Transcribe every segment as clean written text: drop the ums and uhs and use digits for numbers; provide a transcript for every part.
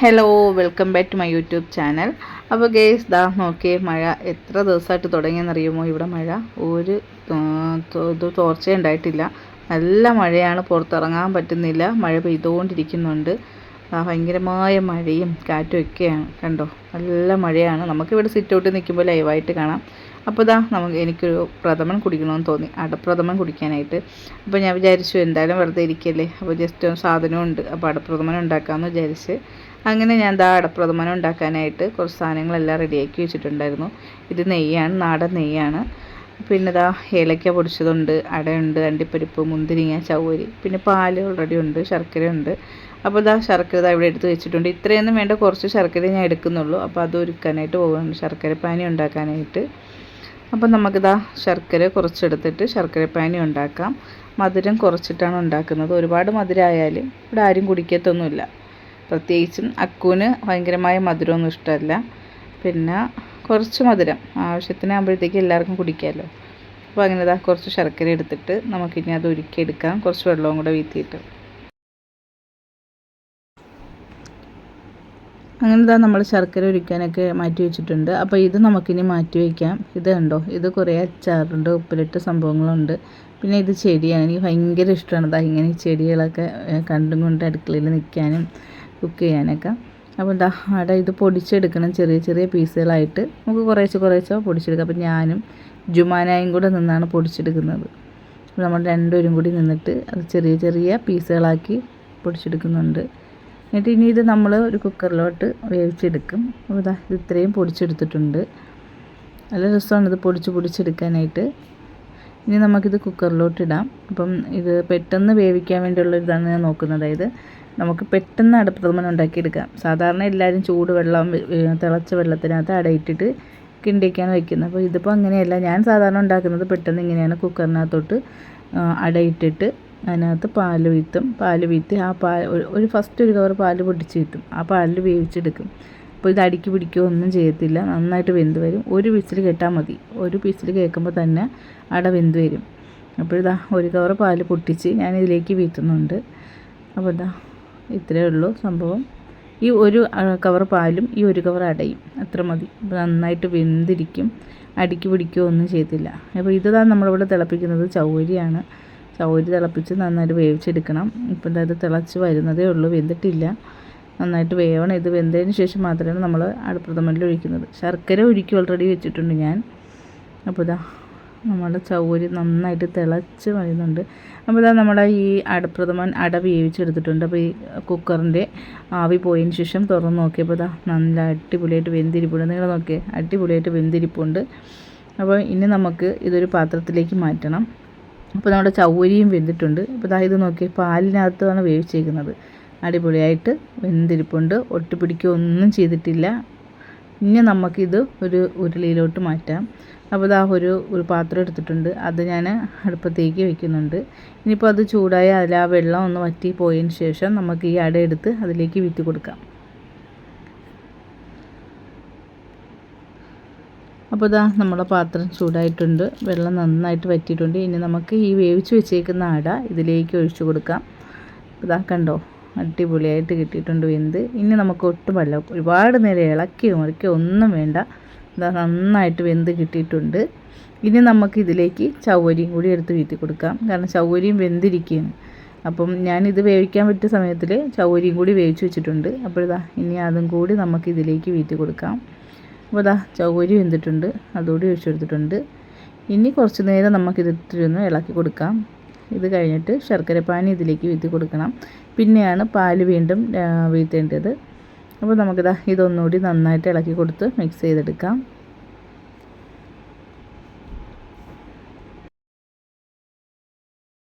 Hello, welcome back to my YouTube channel. അപ്പോൾ guys ദാ നോക്കിയേ, മഴ എത്ര ദിവസമായിട്ട് തുടങ്ങിയെന്നറിയുമോ? ഇവിടെ മഴ ഒരു തോർച്ച ഉണ്ടായിട്ടില്ല. നല്ല മഴയാണ്, പുറത്തിറങ്ങാൻ പറ്റുന്നില്ല. മഴ പെയ്തുകൊണ്ടിരിക്കുന്നുണ്ട്. ഭയങ്കരമായ മഴയും കാറ്റും ഒക്കെയാണ്. കണ്ടോ, നല്ല മഴയാണ്. നമുക്കിവിടെ സിറ്റ് ഔട്ടിൽ നിൽക്കുമ്പോൾ ലൈവായിട്ട് കാണാം. അപ്പോൾ എനിക്കൊരു പ്രഥമൻ കുടിക്കണമെന്ന് തോന്നി, അടപ്രഥമൻ കുടിക്കാനായിട്ട്. അപ്പോൾ ഞാൻ വിചാരിച്ചു എന്തായാലും വെറുതെ ഇരിക്കല്ലേ, അപ്പോൾ ജസ്റ്റ് ഒരു സാധനമുണ്ട്, അപ്പോൾ അടപ്രഥമൻ ഉണ്ടാക്കാമെന്ന് വിചാരിച്ച് അങ്ങനെ ഞാൻ അടപ്രഥമൻ ഉണ്ടാക്കാനായിട്ട് കുറച്ച് സാധനങ്ങളെല്ലാം റെഡിയാക്കി വെച്ചിട്ടുണ്ടായിരുന്നു. ഇത് നെയ്യാണ്, നാടൻ നെയ്യാണ്. പിന്നെ ഏലക്ക പൊടിച്ചതുണ്ട്, അടയുണ്ട്, അണ്ടിപ്പരിപ്പ്, മുന്തിരിങ്ങ, ചവ്വരി, പിന്നെ പാല് ഓൾറെഡി ഉണ്ട്, ശർക്കരയുണ്ട്. അപ്പോൾ ശർക്കര ഇവിടെ എടുത്ത് വെച്ചിട്ടുണ്ട്. ഇത്രയൊന്നും വേണ്ട, കുറച്ച് ശർക്കര ഞാൻ എടുക്കുന്നുള്ളൂ. അപ്പോൾ അത് ഒരുക്കാനായിട്ട് പോകുന്നുണ്ട്, ശർക്കരപ്പാനി ഉണ്ടാക്കാനായിട്ട്. അപ്പം നമുക്കിതാ ശർക്കര കുറച്ചെടുത്തിട്ട് ശർക്കരപ്പാനി ഉണ്ടാക്കാം. മധുരം കുറച്ചിട്ടാണ് ഉണ്ടാക്കുന്നത്. ഒരുപാട് മധുരമായാൽ ഇവിടെ ആരും കുടിക്കത്തൊന്നുമില്ല. പ്രത്യേകിച്ചും അക്കുവിന് ഭയങ്കരമായ മധുരമൊന്നും ഇഷ്ടമല്ല. പിന്നെ കുറച്ച് മധുരം ആവശ്യത്തിനാകുമ്പോഴത്തേക്ക് എല്ലാവർക്കും കുടിക്കാമല്ലോ. അപ്പോൾ അങ്ങനെ കുറച്ച് ശർക്കര എടുത്തിട്ട് നമുക്കിനി അത് ഉരുക്കിയെടുക്കാം, കുറച്ച് വെള്ളവും കൂടെ വീത്തിയിട്ട്. അങ്ങനെ നമ്മൾ ശർക്കര ഉരുക്കാനൊക്കെ മാറ്റി വെച്ചിട്ടുണ്ട്. അപ്പോൾ ഇത് നമുക്കിനി മാറ്റി വയ്ക്കാം. ഇത് കണ്ടോ, ഇത് കുറേ അച്ചാറുണ്ട്, ഉപ്പിലിട്ട സംഭവങ്ങളുണ്ട്. പിന്നെ ഇത് ചെടിയാണ്, എനിക്ക് ഭയങ്കര ഇഷ്ടമാണ് ഇങ്ങനെ ചെടികളൊക്കെ കണ്ടും കൊണ്ട് അടുക്കളയിൽ നിൽക്കാനും കുക്ക് ചെയ്യാനൊക്കെ. അപ്പോൾ അട ഇത് പൊടിച്ചെടുക്കണം, ചെറിയ ചെറിയ പീസുകളായിട്ട് നമുക്ക് കുറേശ്ശെ പൊടിച്ചെടുക്കാം. അപ്പോൾ ഞാനും ജുമാനായും കൂടെ നിന്നാണ് പൊടിച്ചെടുക്കുന്നത്. അപ്പോൾ നമ്മൾ രണ്ടുപേരും കൂടി നിന്നിട്ട് അത് ചെറിയ ചെറിയ പീസുകളാക്കി പൊടിച്ചെടുക്കുന്നുണ്ട്. എന്നിട്ട് ഇനി ഇത് നമ്മൾ ഒരു കുക്കറിലോട്ട് വേവിച്ചെടുക്കും. അപ്പോൾ ഇത് ഇത്രയും പൊടിച്ചെടുത്തിട്ടുണ്ട്. നല്ല രസമാണ് ഇത് പൊടിച്ചെടുക്കാനായിട്ട്. ഇനി നമുക്കിത് കുക്കറിലോട്ട് ഇടാം. അപ്പം ഇത് പെട്ടെന്ന് വേവിക്കാൻ വേണ്ടിയുള്ള ഇതാണ് ഞാൻ നോക്കുന്നത്. അതായത് നമുക്ക് പെട്ടെന്ന് അടപ്രഥമൻ ഉണ്ടാക്കിയെടുക്കാം. സാധാരണ എല്ലാവരും ചൂടുവെള്ളം, തിളച്ച വെള്ളത്തിനകത്ത് അടയിട്ടിട്ട് കിണ്ടിക്കാണ് വയ്ക്കുന്നത്. അപ്പോൾ ഇതിപ്പോൾ അങ്ങനെയല്ല. ഞാൻ സാധാരണ ഉണ്ടാക്കുന്നത് പെട്ടെന്ന് ഇങ്ങനെയാണ്. കുക്കറിനകത്തോട്ട് അടയിട്ടിട്ട് അതിനകത്ത് പാല് വീത്തി ആ ഫസ്റ്റ് ഒരു കവർ പാല് പൊട്ടിച്ച് വീത്തും. ആ പാലിൽ വേവിച്ചെടുക്കും. അപ്പോൾ ഇത് അടിക്ക് പിടിക്കുകയോ ഒന്നും ചെയ്യത്തില്ല, നന്നായിട്ട് വെന്ത് വരും. ഒരു വിസിൽ കേട്ടാൽ മതി. ഒരു വിസിൽ കേൾക്കുമ്പോൾ തന്നെ അട വെന്ത് വരും. അപ്പോൾ ഒരു കവർ പാല് പൊട്ടിച്ച് ഞാൻ ഇതിലേക്ക് വീത്തുന്നുണ്ട്. അപ്പോൾ ഇത്രയേ ഉള്ളൂ സംഭവം. ഈ ഒരു കവർ പാലും ഈ ഒരു കവർ അടയും അത്ര മതി. അപ്പോൾ നന്നായിട്ട് വെന്തിരിക്കും, അടിക്ക് പിടിക്കുകയോ ഒന്നും ചെയ്യത്തില്ല. അപ്പോൾ നമ്മളിവിടെ തിളപ്പിക്കുന്നത് ചവ്വരിയാണ്. ചവ്വരി തിളപ്പിച്ച് നന്നായിട്ട് വേവിച്ചെടുക്കണം. ഇപ്പം ഇത് തിളച്ച് വരുന്നതേ ഉള്ളൂ, വെന്തിട്ടില്ല. നന്നായിട്ട് വേവണം. ഇത് വെന്തതിന് ശേഷം മാത്രമേ നമ്മൾ അടപ്രഥമനിൽ ഒഴിക്കുന്നത്. ശർക്കര ഉരുക്കി ഓൾറെഡി വെച്ചിട്ടുണ്ട് ഞാൻ. അപ്പോൾ നമ്മുടെ ചവ്വരി നന്നായിട്ട് തിളച്ച് വരുന്നുണ്ട്. അപ്പോൾ നമ്മുടെ ഈ അടപ്രഥമൻ അട വേവിച്ചെടുത്തിട്ടുണ്ട്. അപ്പോൾ ഈ കുക്കറിൻ്റെ ആവി പോയതിന് ശേഷം തുറന്ന് നോക്കിയപ്പോൾ നല്ല അടിപൊളിയായിട്ട് വെന്തിരിപ്പുണ്ട്. നിങ്ങൾ നോക്കിയേ, അടിപൊളിയായിട്ട് വെന്തിരിപ്പുണ്ട്. അപ്പോൾ ഇനി നമുക്ക് ഇതൊരു പാത്രത്തിലേക്ക് മാറ്റണം. അപ്പോൾ നമ്മുടെ ചവ്വരിയും വെന്തിട്ടുണ്ട്. അപ്പോൾ ഇത് നോക്കിയേ, പാലിനകത്താണ് വേവിച്ചേക്കുന്നത്. അടിപൊളിയായിട്ട് വെന്തിരിപ്പുണ്ട്, ഒട്ടിപ്പിടിക്കുകയോ ഒന്നും ചെയ്തിട്ടില്ല. ഇനി നമുക്കിത് ഒരു ഉരുളിയിലോട്ട് മാറ്റാം. അപ്പോൾ ഒരു പാത്രം എടുത്തിട്ടുണ്ട്, അത് ഞാൻ അടുപ്പത്തേക്ക് വയ്ക്കുന്നുണ്ട്. ഇനിയിപ്പോൾ അത് ചൂടായി അതിൽ ആ വെള്ളം ഒന്ന് വറ്റി പോയതിന് ശേഷം നമുക്ക് ഈ അട എടുത്ത് അതിലേക്ക് വീത്തി കൊടുക്കാം. അപ്പോൾ നമ്മുടെ പാത്രം ചൂടായിട്ടുണ്ട്, വെള്ളം നന്നായിട്ട് വറ്റിയിട്ടുണ്ട്. ഇനി നമുക്ക് ഈ വേവിച്ച് വെച്ചേക്കുന്ന അട ഇതിലേക്ക് ഒഴിച്ചു കൊടുക്കാം. കണ്ടോ, അടിപൊളിയായിട്ട് കിട്ടിയിട്ടുണ്ട് വെന്ത്. ഇനി നമുക്ക് ഒട്ടും ഒരുപാട് നേരം ഇളക്കി ഒന്നും വേണ്ട. നന്നായിട്ട് വെന്ത് കിട്ടിയിട്ടുണ്ട്. ഇനി നമുക്ക് ഇതിലേക്ക് ചവ്വരിയും കൂടി എടുത്ത് വീത്തി കൊടുക്കാം. കാരണം ചവ്വരിയും വെന്തിരിക്കുകയാണ്. അപ്പം ഞാനിത് വേവിക്കാൻ പറ്റിയ സമയത്തിൽ ചവ്വരിയും കൂടി വേവിച്ച് വെച്ചിട്ടുണ്ട്. അപ്പോൾ ഇനി അതും കൂടി നമുക്ക് ഇതിലേക്ക് വീത്തി കൊടുക്കാം. അപ്പോൾ ചവ്വരി വെന്തിട്ടുണ്ട്, അതുകൂടി ഒഴിച്ചെടുത്തിട്ടുണ്ട്. ഇനി കുറച്ച് നേരം നമുക്കിത് ഇത്തിരി ഒന്ന് ഇളക്കി കൊടുക്കാം. ഇത് കഴിഞ്ഞിട്ട് ശർക്കരപ്പാനി ഇതിലേക്ക് വീത്തി കൊടുക്കണം. പിന്നെയാണ് പാല് വീണ്ടും വീത്തേണ്ടത്. അപ്പോൾ ഇതൊന്നുകൂടി നന്നായിട്ട് ഇളക്കി കൊടുത്ത് മിക്സ് ചെയ്തെടുക്കാം.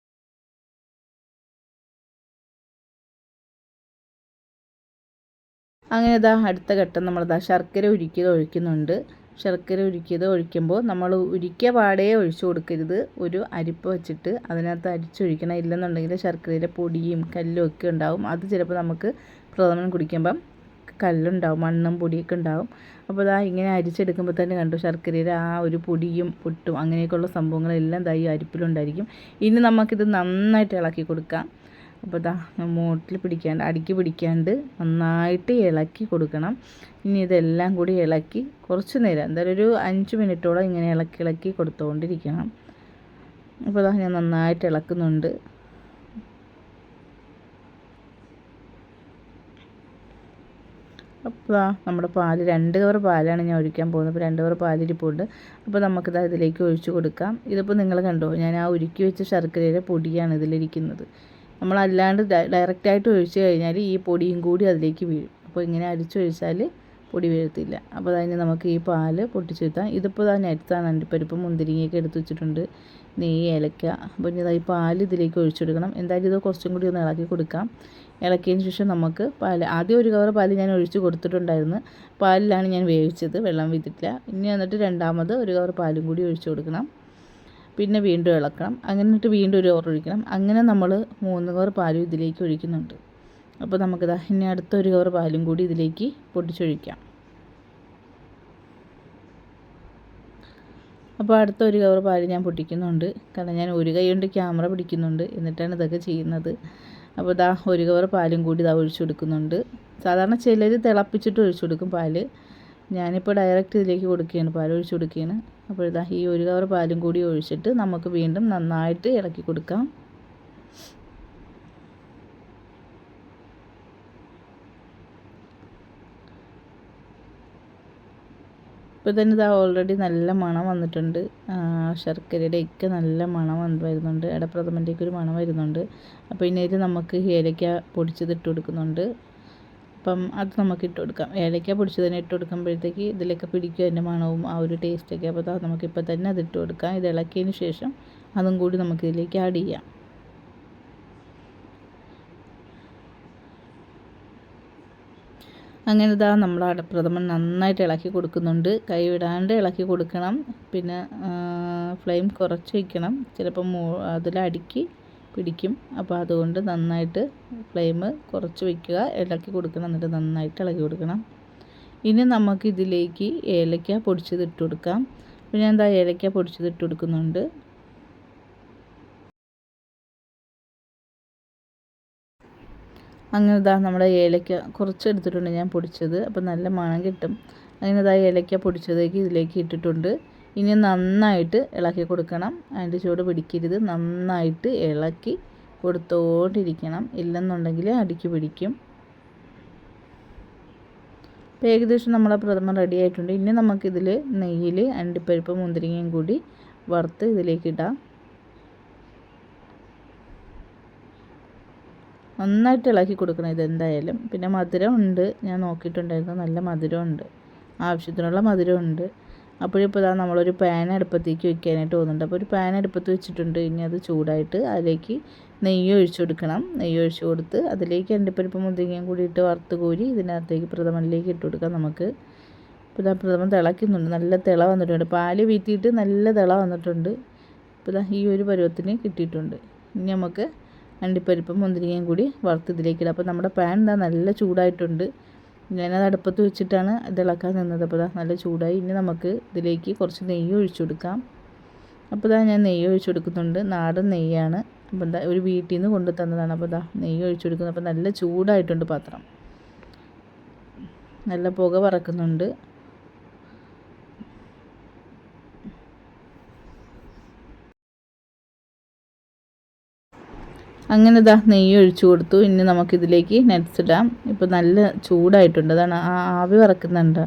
അങ്ങനെ അടുത്ത ഘട്ടം നമ്മൾ ശർക്കര ഉരുക്കിയത് ഒഴിക്കുന്നുണ്ട്. ശർക്കര ഉരുക്കിയത് ഒഴിക്കുമ്പോൾ നമ്മൾ ഉരുക്കിയ പാടേ ഒഴിച്ചു കൊടുക്കരുത്. ഒരു അരിപ്പ വെച്ചിട്ട് അതിനകത്ത് അരിച്ചൊഴിക്കണം. ഇല്ലെന്നുണ്ടെങ്കിൽ ശർക്കരയിലെ പൊടിയും കല്ലും ഒക്കെ ഉണ്ടാവും. അത് ചിലപ്പോൾ നമുക്ക് പ്രഥമൻ കുടിക്കുമ്പം കല്ലുണ്ടാവും, മണ്ണും പൊടിയൊക്കെ ഉണ്ടാവും. അപ്പോൾ ഇങ്ങനെ അരിച്ചെടുക്കുമ്പോൾ തന്നെ കണ്ടു, ശർക്കരയുടെ ആ ഒരു പൊടിയും പൊട്ടും അങ്ങനെയൊക്കെയുള്ള സംഭവങ്ങളെല്ലാം ഈ അരിപ്പിലുണ്ടായിരിക്കും. ഇനി നമുക്കിത് നന്നായിട്ട് ഇളക്കി കൊടുക്കാം. അപ്പോൾ ഇതാ മൂട്ടിൽ പിടിക്കാണ്ട് അടിക്ക് പിടിക്കാണ്ട് നന്നായിട്ട് ഇളക്കി കൊടുക്കണം. ഇനി ഇതെല്ലാം കൂടി ഇളക്കി കുറച്ച് നേരം എന്തായാലും ഒരു 5 മിനിറ്റോളം ഇങ്ങനെ ഇളക്കി കൊടുത്തുകൊണ്ടിരിക്കണം. അപ്പോൾ ഇതാ ഞാൻ നന്നായിട്ട് ഇളക്കുന്നുണ്ട്. അപ്പോൾ നമ്മുടെ പാല് 2 കവർ പാലാണ് ഞാൻ ഒഴിക്കാൻ പോകുന്നത്. അപ്പോൾ 2 കവർ പാലിരിപ്പുണ്ട്. അപ്പോൾ നമുക്കിത് ഇതിലേക്ക് ഒഴിച്ച് കൊടുക്കാം. ഇതിപ്പോൾ നിങ്ങൾ കണ്ടോ, ഞാൻ ആ ഉരുക്കി വെച്ച ശർക്കരയുടെ പൊടിയാണ് ഇതിലിരിക്കുന്നത്. നമ്മളല്ലാണ്ട് ഡയറക്റ്റായിട്ട് ഒഴിച്ച് കഴിഞ്ഞാൽ ഈ പൊടിയും കൂടി അതിലേക്ക് വീഴും. അപ്പോൾ ഇങ്ങനെ അരിച്ചൊഴിച്ചാൽ പൊടി വീഴത്തില്ല. അപ്പോൾ അതിന് നമുക്ക് ഈ പാല് പൊട്ടിച്ചെടുത്താൽ ഇതിപ്പോൾ നട്സാണ്, അണ്ടിപ്പരിപ്പ് മുന്തിരിങ്ങയൊക്കെ എടുത്ത് വെച്ചിട്ടുണ്ട്, നെയ്യ്, ഏലക്ക. അപ്പോൾ ഇനി ഈ പാല് ഇതിലേക്ക് ഒഴിച്ചെടുക്കണം. എന്തായാലും ഇത് കുറച്ചും കൂടി ഒന്ന് ഇളക്കി കൊടുക്കാം. ഇളക്കിയതിന് ശേഷം നമുക്ക് പാല് ആദ്യം 1 കവർ പാല് ഞാൻ ഒഴിച്ച് കൊടുത്തിട്ടുണ്ടായിരുന്നു. പാലിലാണ് ഞാൻ വേവിച്ചത്, വെള്ളം വീത്തിട്ടില്ല. ഇനി എന്നിട്ട് രണ്ടാമത് 1 കവർ പാലും കൂടി ഒഴിച്ച് കൊടുക്കണം. പിന്നെ വീണ്ടും ഇളക്കണം. എന്നിട്ട് വീണ്ടും 1 കവർ ഒഴിക്കണം. അങ്ങനെ നമ്മൾ 3 കവർ പാലും ഇതിലേക്ക് ഒഴിക്കുന്നുണ്ട്. അപ്പോൾ നമുക്കിതാ ഇനി അടുത്ത 1 കവർ പാലും കൂടി ഇതിലേക്ക് പൊട്ടിച്ചൊഴിക്കാം. അപ്പോൾ അടുത്ത 1 കവർ പാല് ഞാൻ പൊട്ടിക്കുന്നുണ്ട്. കാരണം ഞാൻ ഒരു കൈ കൊണ്ട് ക്യാമറ പിടിക്കുന്നുണ്ട്, എന്നിട്ടാണ് ഇതൊക്കെ ചെയ്യുന്നത്. അപ്പോൾ ഇതാ 1 കവർ പാലും കൂടി ഇതാ ഒഴിച്ചു കൊടുക്കുന്നുണ്ട്. സാധാരണ ചിലർ തിളപ്പിച്ചിട്ട് ഒഴിച്ചു കൊടുക്കും പാല്. ഞാനിപ്പോൾ ഡയറക്റ്റ് ഇതിലേക്ക് കൊടുക്കുകയാണ്, പാൽ ഒഴിച്ചു കൊടുക്കുകയാണ്. അപ്പോൾ ഇതാ ഈ 1 കവർ പാലും കൂടി ഒഴിച്ചിട്ട് നമുക്ക് വീണ്ടും നന്നായിട്ട് ഇളക്കി കൊടുക്കാം. ഇപ്പോൾ തന്നെ ഇതാ ഓൾറെഡി നല്ല മണം വന്നിട്ടുണ്ട്. ശർക്കരയുടെയൊക്കെ നല്ല മണം വരുന്നുണ്ട്. അടപ്രഥമൻ്റെയൊക്കെ ഒരു മണം വരുന്നുണ്ട്. അപ്പോൾ ഇതിൽ നമുക്ക് ഏലക്ക പൊടിച്ചത് ഇട്ട് കൊടുക്കുന്നുണ്ട്. അപ്പം അത് നമുക്ക് ഇട്ട് കൊടുക്കാം. ഏലക്ക പൊടിച്ചത് തന്നെ ഇട്ട് കൊടുക്കുമ്പോഴത്തേക്ക് ഇതിലൊക്കെ പിടിക്കും അതിൻ്റെ മണവും ആ ഒരു ടേസ്റ്റൊക്കെ. അപ്പോൾ നമുക്കിപ്പോൾ തന്നെ അത് ഇട്ട് കൊടുക്കാം. ഇത് ഇളക്കിയതിന് ശേഷം അതും കൂടി നമുക്കിതിലേക്ക് ആഡ് ചെയ്യാം. അങ്ങനെ ഇതാ നമ്മൾ അടപ്രഥമൻ നന്നായിട്ട് ഇളക്കി കൊടുക്കുന്നുണ്ട്. കൈ വിടാണ്ട് ഇളക്കി കൊടുക്കണം. പിന്നെ ഫ്ലെയിം കുറച്ച് വയ്ക്കണം, ചിലപ്പോൾ അതിലടിക്ക് പിടിക്കും. അപ്പോൾ അതുകൊണ്ട് നന്നായിട്ട് ഫ്ലെയിം കുറച്ച് വയ്ക്കുക, ഇളക്കി കൊടുക്കണം. എന്നിട്ട് നന്നായിട്ട് ഇളക്കി കൊടുക്കണം. ഇനി നമുക്ക് ഇതിലേക്ക് ഏലക്ക പൊടിച്ചത് ഇട്ട് കൊടുക്കാം. അപ്പോൾ ഞാൻ എന്താ ഏലക്ക പൊടിച്ചത് ഇട്ട് കൊടുക്കുന്നുണ്ട്. അങ്ങനെ ഇതാ നമ്മുടെ ഏലക്ക കുറച്ച് എടുത്തിട്ടുണ്ട് ഞാൻ പൊടിച്ചത്. അപ്പോൾ നല്ല മണം കിട്ടും. അങ്ങനെ ഇതാ ഏലക്ക പൊടിച്ചതേക്ക് ഇതിലേക്ക് ഇട്ടിട്ടുണ്ട്. ഇനി നന്നായിട്ട് ഇളക്കി കൊടുക്കണം. അതിൻ്റെ ചൂട് പിടിക്കരുത്, നന്നായിട്ട് ഇളക്കി കൊടുത്തോണ്ടിരിക്കണം. ഇല്ലെന്നുണ്ടെങ്കിൽ അടിക്ക് പിടിക്കും. അപ്പോൾ ഏകദേശം നമ്മളെ പ്രഥമൻ റെഡി ആയിട്ടുണ്ട്. ഇനി നമുക്കിതിൽ നെയ്യിൽ അണ്ടിപ്പരിപ്പ് മുന്തിരിങ്ങയും കൂടി വറുത്ത് ഇതിലേക്ക് ഇടാം. നന്നായിട്ട് ഇളക്കി കൊടുക്കണം ഇതെന്തായാലും. പിന്നെ മധുരം ഉണ്ട്, ഞാൻ നോക്കിയിട്ടുണ്ടായിരുന്നു, നല്ല മധുരമുണ്ട്, ആവശ്യത്തിനുള്ള മധുരമുണ്ട്. അപ്പോഴിപ്പോൾ ഇതാ നമ്മളൊരു പാൻ അടുപ്പത്തേക്ക് വെക്കാനായിട്ട് പോകുന്നുണ്ട്. അപ്പോൾ ഒരു പാൻ അടുപ്പത്ത് വെച്ചിട്ടുണ്ട്. ഇനി അത് ചൂടായിട്ട് അതിലേക്ക് നെയ്യ് ഒഴിച്ചു കൊടുക്കണം. നെയ്യ് ഒഴിച്ച് കൊടുത്ത് അതിലേക്ക് അണ്ടിപ്പരിപ്പ് മുന്തിരിങ്ങയും കൂടി ഇട്ട് വറുത്ത് കോരി ഇതിനകത്തേക്ക് പ്രഥമനിലേക്ക് ഇട്ട് കൊടുക്കാം നമുക്ക്. ഇപ്പോൾ ഇതാ പ്രഥമൻ തിളയ്ക്കുന്നുണ്ട്, നല്ല തിള വന്നിട്ടുണ്ട്, പാല് വീത്തിയിട്ട് നല്ല തിള വന്നിട്ടുണ്ട്. ഇപ്പോൾ ഇതാ ഈ ഒരു പരുവത്തിന് കിട്ടിയിട്ടുണ്ട്. ഇനി നമുക്ക് അണ്ടിപ്പരിപ്പും മുന്തിരിങ്ങയും കൂടി വറുത്ത് ഇതിലേക്കിടാം. അപ്പോൾ നമ്മുടെ പാൻ ഇതാ നല്ല ചൂടായിട്ടുണ്ട്. ഞാനത് അടുപ്പത്ത് വെച്ചിട്ടാണ് ഇത് ഇളക്കാൻ നിന്നത്. അപ്പോൾ ഇതാ നല്ല ചൂടായി. ഇനി നമുക്ക് ഇതിലേക്ക് കുറച്ച് നെയ്യ് ഒഴിച്ചു കൊടുക്കാം. അപ്പോൾ ഇതാ ഞാൻ നെയ്യ് ഒഴിച്ചു കൊടുക്കുന്നുണ്ട്. നാടൻ നെയ്യാണ്. അപ്പോൾ എന്താ ഒരു വീട്ടിൽ നിന്ന് കൊണ്ടു തന്നതാണ്. അപ്പോൾ ഇതാ നെയ്യ് ഒഴിച്ചു കൊടുക്കുന്നത്. അപ്പോൾ നല്ല ചൂടായിട്ടുണ്ട് പാത്രം, നല്ല പുക പറക്കുന്നുണ്ട്. അങ്ങനെ ഇതാ നെയ്യ് ഒഴിച്ചു കൊടുത്തു. ഇനി നമുക്കിതിലേക്ക് നട്ട്സ് ഇടാം. ഇപ്പോൾ നല്ല ചൂടായിട്ടുണ്ട്, അതാണ് ആവി പറക്കുന്നുണ്ട്,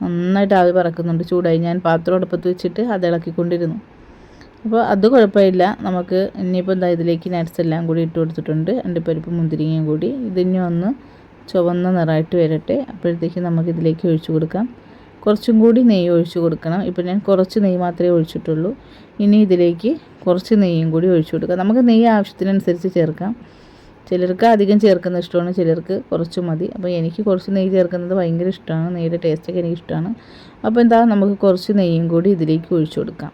നന്നായിട്ട് ആവി പറക്കുന്നുണ്ട്. ചൂടായി. ഞാൻ പാത്രം അടുപ്പത്ത് വെച്ചിട്ട് അത് ഇളക്കിക്കൊണ്ടിരുന്നു. അപ്പോൾ അത് കുഴപ്പമില്ല. നമുക്ക് ഇനിയിപ്പോൾ എന്താ ഇതിലേക്ക് നട്ട്സ് എല്ലാം കൂടി ഇട്ട് കൊടുത്തിട്ടുണ്ട്, അണ്ടിപ്പരിപ്പ് മുന്തിരിങ്ങയും കൂടി. ഇതിനി ഒന്ന് ചുവന്ന നിറമായിട്ട് വരട്ടെ. അപ്പോഴത്തേക്ക് നമുക്കിതിലേക്ക് ഒഴിച്ചു കൊടുക്കാം. കുറച്ചും കൂടി നെയ്യ് ഒഴിച്ചു കൊടുക്കണം. ഇപ്പോൾ ഞാൻ കുറച്ച് നെയ്യ് മാത്രമേ ഒഴിച്ചിട്ടുള്ളൂ. ഇനി ഇതിലേക്ക് കുറച്ച് നെയ്യും കൂടി ഒഴിച്ചു കൊടുക്കാം. നമുക്ക് നെയ്യ് ആവശ്യത്തിനനുസരിച്ച് ചേർക്കാം. ചിലർക്ക് അധികം ചേർക്കുന്നത് ഇഷ്ടമാണ്, ചിലർക്ക് കുറച്ച് മതി. അപ്പോൾ എനിക്ക് കുറച്ച് നെയ്യ് ചേർക്കുന്നത് ഭയങ്കര ഇഷ്ടമാണ്, നെയ്യുടെ ടേസ്റ്റൊക്കെ എനിക്ക് ഇഷ്ടമാണ്. അപ്പോൾ എന്താ നമുക്ക് കുറച്ച് നെയ്യും കൂടി ഇതിലേക്ക് ഒഴിച്ചു കൊടുക്കാം.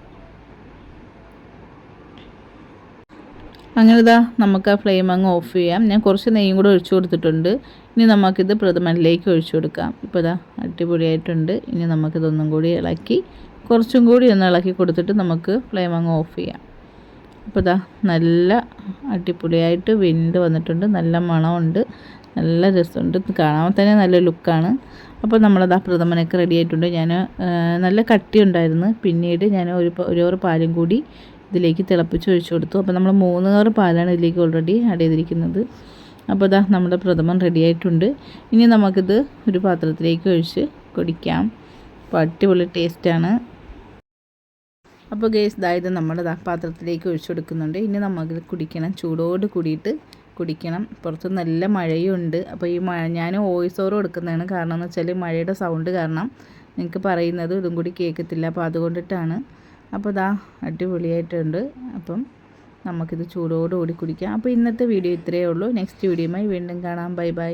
അങ്ങനെ ഇതാ നമുക്ക് ആ ഫ്ലെയിം അങ്ങ് ഓഫ് ചെയ്യാം. ഞാൻ കുറച്ച് നെയ്യും കൂടെ ഒഴിച്ചു കൊടുത്തിട്ടുണ്ട്. ഇനി നമുക്കിത് പ്രഥമനിലേക്ക് ഒഴിച്ചു കൊടുക്കാം. ഇപ്പോൾ ഇതാ അടിപൊളിയായിട്ടുണ്ട്. ഇനി നമുക്കിതൊന്നും കൂടി ഇളക്കി കുറച്ചും കൂടി ഒന്ന് ഇളക്കി കൊടുത്തിട്ട് നമുക്ക് ഫ്ലെയിം അങ്ങ് ഓഫ് ചെയ്യാം. അപ്പോൾ ഇതാ നല്ല അടിപൊളിയായിട്ട് വെന്ത് വന്നിട്ടുണ്ട്. നല്ല മണമുണ്ട്, നല്ല രസമുണ്ട്, കാണാൻ തന്നെ നല്ല ലുക്കാണ്. അപ്പോൾ നമ്മളത് പ്രഥമനൊക്കെ റെഡി ആയിട്ടുണ്ട്. ഞാൻ നല്ല കട്ടി ഉണ്ടായിരുന്നു. പിന്നീട് ഞാൻ ഒരു കവർ പാലും കൂടി ഇതിലേക്ക് തിളപ്പിച്ച് ഒഴിച്ചു കൊടുത്തു. അപ്പോൾ നമ്മൾ 3 കവർ പാലാണ് ഇതിലേക്ക് ഓൾറെഡി ആഡ് ചെയ്തിരിക്കുന്നത്. അപ്പോൾ ഇതാ നമ്മുടെ പ്രഥമൻ റെഡി ആയിട്ടുണ്ട്. ഇനി നമുക്കിത് ഒരു പാത്രത്തിലേക്ക് ഒഴിച്ച് കുടിക്കാം. അപ്പോൾ അടിപൊളി ടേസ്റ്റാണ്. അപ്പോൾ ഗൈസ് ഇത് നമ്മൾ പാത്രത്തിലേക്ക് ഒഴിച്ചു കൊടുക്കുന്നുണ്ട്. ഇനി നമുക്ക് കുടിക്കണം, ചൂടോട് കൂടിയിട്ട് കുടിക്കണം. പുറത്ത് നല്ല മഴയുണ്ട്. അപ്പോൾ ഈ ഞാൻ വോയിസ് ഓവർ കൊടുക്കുന്നതാണ്. കാരണം എന്ന് വെച്ചാൽ മഴയുടെ സൗണ്ട് കാരണം നിങ്ങൾക്ക് പറയുന്നത് ഇതും കൂടി കേൾക്കത്തില്ല. അപ്പോൾ അതുകൊണ്ടിട്ടാണ്. അപ്പോൾ അടിപൊളിയായിട്ടുണ്ട്. അപ്പം നമുക്കിത് ചൂടോടുകൂടി കുടിക്കാം. അപ്പോൾ ഇന്നത്തെ വീഡിയോ ഇത്രയേ ഉള്ളൂ. നെക്സ്റ്റ് വീഡിയോയുമായി വീണ്ടും കാണാം. Bye bye.